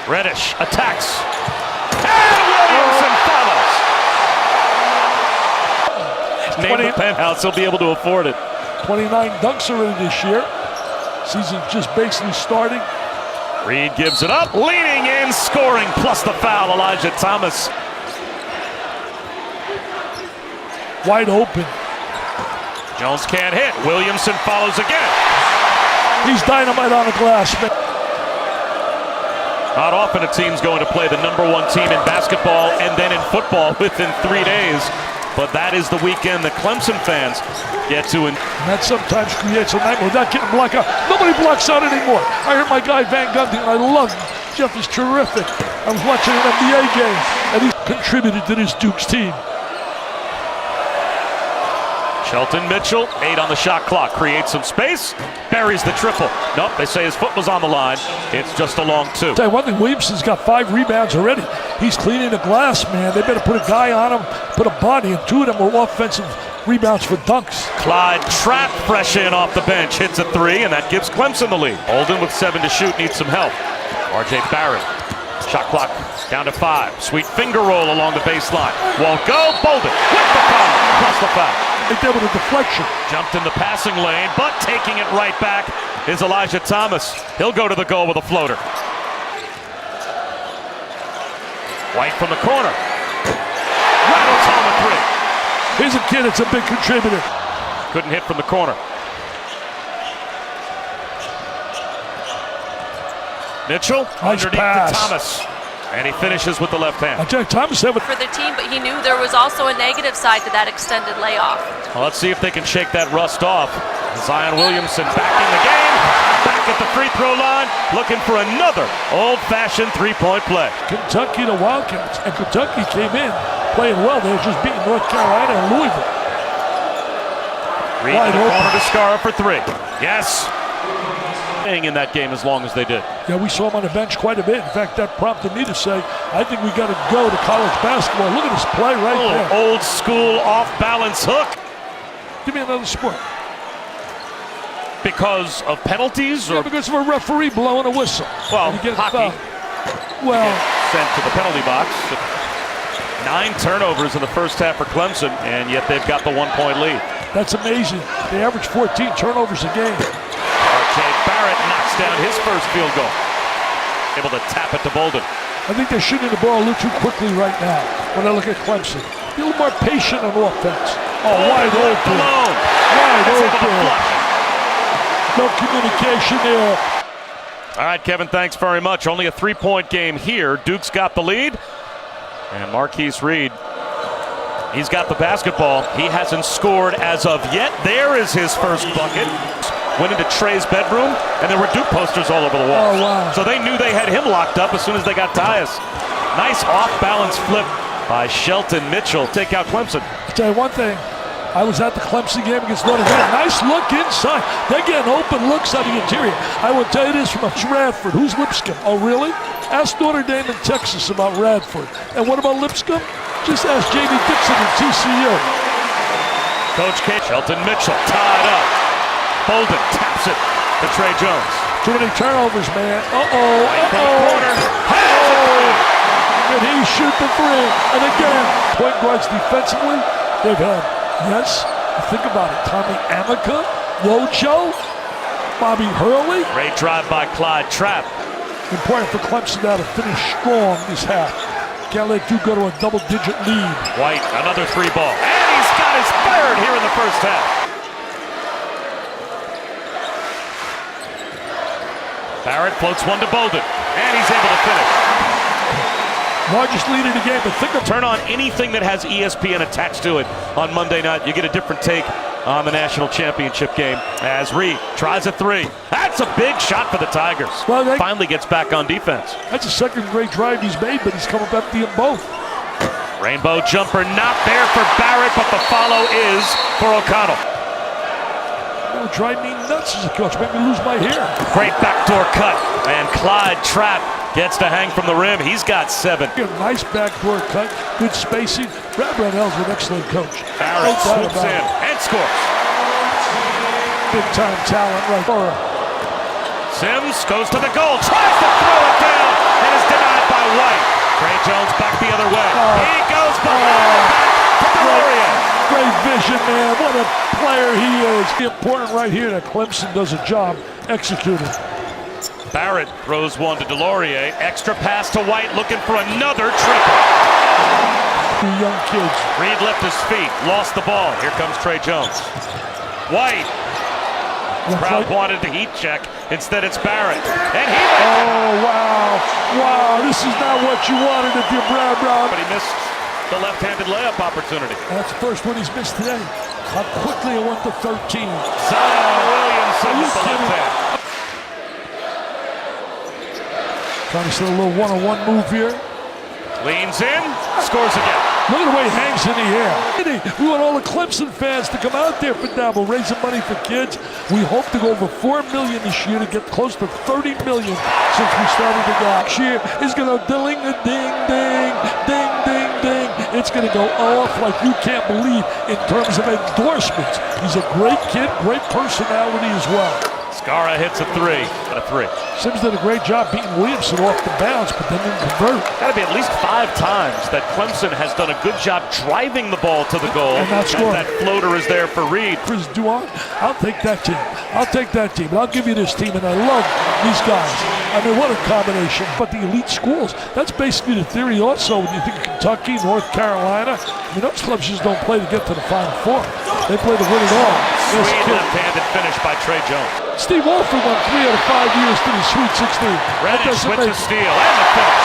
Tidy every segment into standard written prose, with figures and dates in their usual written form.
Reddish attacks. And Williamson follows. Name the penthouse, he'll be able to afford it. 29 dunks already this year. Season's just basically starting. Reed gives it up, leaning in, scoring, plus the foul, Elijah Thomas. Wide open. Jones can't hit. Williamson follows again. He's dynamite on the glass, man. Not often a team's going to play the #1 team in basketball and then in football within 3 days. But that is the weekend that Clemson fans get to. And that sometimes creates a nightmare. Without getting blocked out. Nobody blocks out anymore. I heard my guy Van Gundy, and I love him. Jeff is terrific. I was watching an NBA game, and he's contributed to this Duke's team. Shelton Mitchell, 8 on the shot clock, creates some space, buries the triple. Nope, they say his foot was on the line. It's just a long 2. Tell you one thing, Williamson's got 5 rebounds already. He's cleaning the glass, man. They better put a guy on him, put a body, and 2 of them were offensive rebounds for dunks. Clyde Trapp, fresh in off the bench, hits a 3, and that gives Clemson the lead. Holden with 7 to shoot, needs some help. RJ Barrett, shot clock down to 5. Sweet finger roll along the baseline. Won't go, Bolden with the foul, plus the foul. They did with a deflection. Jumped in the passing lane, but taking it right back is Elijah Thomas. He'll go to the goal with a floater. White from the corner. Rattles home a 3. Here's a kid that's a big contributor. Couldn't hit from the corner. Mitchell underneath to Thomas. And he finishes with the left hand. I tell you, Thomas had for the team, but he knew there was also a negative side to that extended layoff. Well, let's see if they can shake that rust off. Zion Williamson back in the game, back at the free throw line, looking for another old-fashioned three-point play. Kentucky, the Wildcats, and Kentucky came in playing well. They were just beating North Carolina and Louisville. Reed in the corner to Scara for 3. Yes. In that game as long as they did. Yeah, we saw him on the bench quite a bit. In fact, that prompted me to say, I think we got to go to college basketball. Look at this play right there. Old school off-balance hook. Give me another sport. Because of penalties? Or because of a referee blowing a whistle. Well, hockey. Well, sent to the penalty box. 9 turnovers in the first half for Clemson, and yet they've got the 1-point lead. That's amazing. They average 14 turnovers a game. RJ Barrett knocks down his first field goal. Able to tap it to Bolden. I think they're shooting the ball a little too quickly right now when I look at Clemson. Be a little more patient on offense. Wide open. Wide open. No communication there. All right, Kevin, thanks very much. Only a 3-point game here. Duke's got the lead. And Marquise Reed, he's got the basketball. He hasn't scored as of yet. There is his first bucket. Went into Trey's bedroom, and there were Duke posters all over the wall. Oh, wow. So they knew they had him locked up as soon as they got Tyus. Nice off-balance flip by Shelton Mitchell. Take out Clemson. I'll tell you one thing. I was at the Clemson game against Notre Dame. Nice look inside. They're getting open looks on the interior. I will tell you this from Radford. Who's Lipscomb? Oh, really? Ask Notre Dame in Texas about Radford. And what about Lipscomb? Just ask J.D. Dixon in TCU. Coach K. Shelton Mitchell tied up. Bolden taps it to Trey Jones. Too many turnovers, man. Corner. Did he shoot the 3? And again, point guards defensively, they've had, yes, think about it, Tommy Amica, Wojo, Bobby Hurley. Great drive by Clyde Trapp. Important for Clemson now to finish strong this half. Can't let Duke go to a double-digit lead. White, another 3-ball. And he's got his 3rd here in the first half. Barrett floats one to Bolden, and he's able to finish. Largest lead in the game, but think of turn on anything that has ESPN attached to it on Monday night. You get a different take on the national championship game as Reed tries a 3. That's a big shot for the Tigers. Well, finally gets back on defense. That's a second great drive he's made, but he's come up empty in both. Rainbow jumper not there for Barrett, but the follow is for O'Connell. That would drive me nuts as a coach, make me lose my hair. Great backdoor cut, and Clyde Trapp gets to hang from the rim. He's got 7. A nice backdoor cut, good spacing. Brad Brownell's an excellent coach. Barrett swoops in and scores. Big time talent right there. Sims goes to the goal, tries to throw it down. and is denied by White. Trey Jones back the other way. He goes behind to Delorier. Great vision, man. What a player he is. Important right here that Clemson does a job executing. Barrett throws one to Delorier. Extra pass to White, looking for another triple. Two young kids. Reed left his feet, lost the ball. Here comes Trey Jones. White. Crowd wanted the heat check. Instead, it's Barrett. And he. Oh, wow. Wow, this is not what you wanted if you're Brad Brown. But he missed the left-handed layup opportunity. That's the first one he's missed today. How quickly it went to 13. Zion Williamson with the left hand. Trying to set a little one-on-one move here. Leans in, scores again. Look at the way he hangs in the air. We want all the Clemson fans to come out there for Dabble, raising money for kids. We hope to go over $4 million this year to get close to $30 million since we started the go. This year is going to ding-a-ding-ding, ding-ding-ding. It's going to go off like you can't believe in terms of endorsements. He's a great kid, great personality as well. Skara hits a three. Got a three. Sims did a great job beating Williamson off the bounce, but then didn't convert. Got to be at least 5 times that Clemson has done a good job driving the ball to the goal. And not scoring. That floater is there for Reed. Chris Duan, I'll take that team. I'll take that team. And I'll give you this team, and I love these guys. I mean, what a combination. But the elite schools, that's basically the theory also when you think of Kentucky, North Carolina. I mean, those clubs just don't play to get to the Final Four. They play to win it all. Sweet left-handed finish by Trey Jones. Steve Wolford won 3 out of 5 years to the Sweet 16. Reddish with the steal and the finish.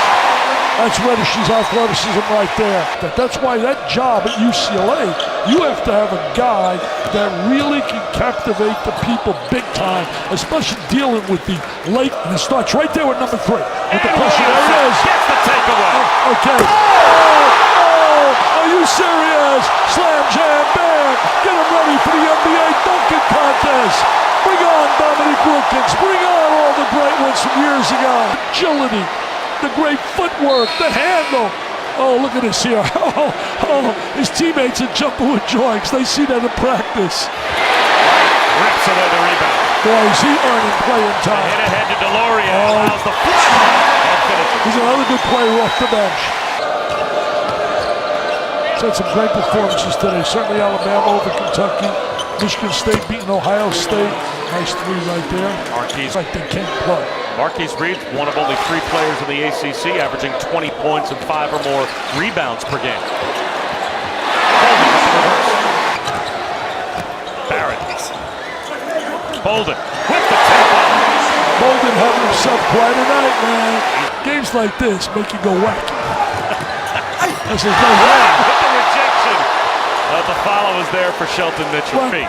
That's Reddish's athleticism right there. That's why that job at UCLA, you have to have a guy that really can captivate the people big time, especially dealing with the late. And it starts right there with number 3. With the pressure. There it is. Gets the takeaway. Okay. Oh, are you serious? Slam, jam, bam. Get him ready for the NBA dunking contest. Bring on Dominique Wilkins. Bring on all the great ones from years ago. Agility, the great footwork, the handle. Oh, look at this here. Oh, his teammates are jumping with joy because they see that in practice. Rips away the rebound. Boy, is he earning playing time. Hit ahead to Delorier. Allows the flat and finishes. He's another good player off the bench. He's had some great performances today. Certainly Alabama over Kentucky. Michigan State beating Ohio State. Nice 3 right there. Marquise. Like they can't play. Marquise Reed, one of only 3 players in the ACC, averaging 20 points and 5 or more rebounds per game. Barrett. Bolden with the tempo. Bolden having himself quite a night, man. Games like this make you go wacky. This is no way. With the rejection. The follow is there for Shelton Mitchell. Feet.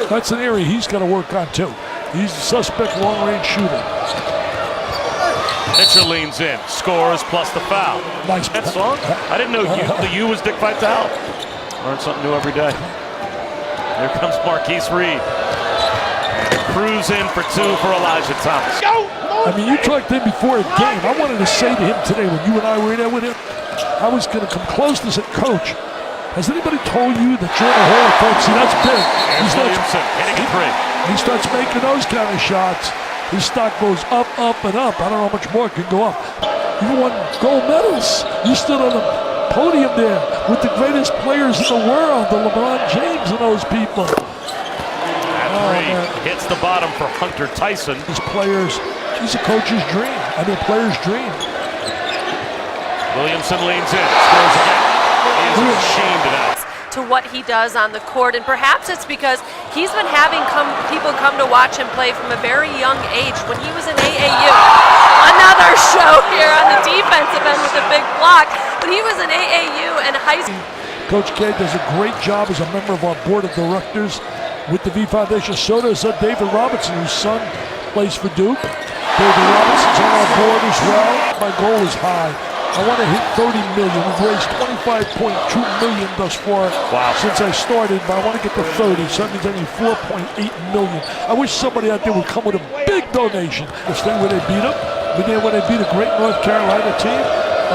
That's an area he's got to work on too. He's the suspect long-range shooter. Mitchell leans in, scores plus the foul. Nice. That song? I didn't know the U was Dick Vitale. Learn something new every day. Here comes Marquise Reed. Cruise in for 2 for Elijah Thomas. I mean, you talked to him before a game. I wanted to say to him today when you and I were in there with him, I was going to come close to say, Coach, has anybody told you that you're in the Hall of Fame? See, that's big. Williamson hitting a 3. He starts making those kind of shots. His stock goes up, up, and up. I don't know how much more it can go up. You won gold medals. You stood on the podium there with the greatest players in the world, the LeBron James and those people. That 3 hits the bottom for Hunter Tyson. These players, he's a coach's dream. I mean, a player's dream. Williamson leans in, scores again. He is a machine tonight. To what he does on the court, and perhaps it's because he's been having people come to watch him play from a very young age. When he was in AAU, another show here on the defensive end with a big block. When he was in AAU and high school. Coach K does a great job as a member of our board of directors with the V Foundation. So does David Robinson, whose son plays for Duke. David Robinson's on our board as well. My goal is high. I want to hit 30 million. We've raised 25.2 million thus far since I started, but I want to get to 30, so that means I need 4.8 million. I wish somebody out there would come with a big donation. The thing where they beat them, when they beat a great North Carolina team,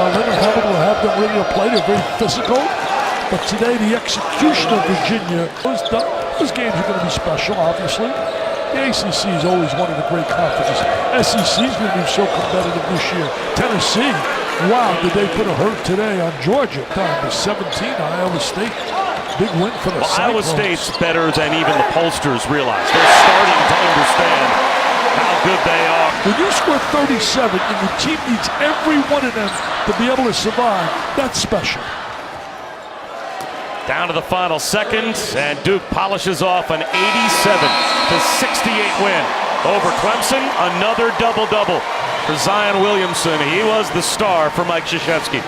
Leonard Hamilton will have them ready to play. They're very physical. But today, the execution of Virginia, those games are going to be special, obviously. The ACC is always one of the great conferences. SEC is going to be so competitive this year. Tennessee, wow, did they put a hurt today on Georgia? Down to 17 on Iowa State. Big win for the Iowa Cyclones. State's better than even the pollsters realize. They're starting to understand how good they are. When you score 37 and your team needs every one of them to be able to survive, that's special. Down to the final seconds, and Duke polishes off an 87-68 win over Clemson. Another double-double for Zion Williamson. He was the star for Mike Krzyzewski.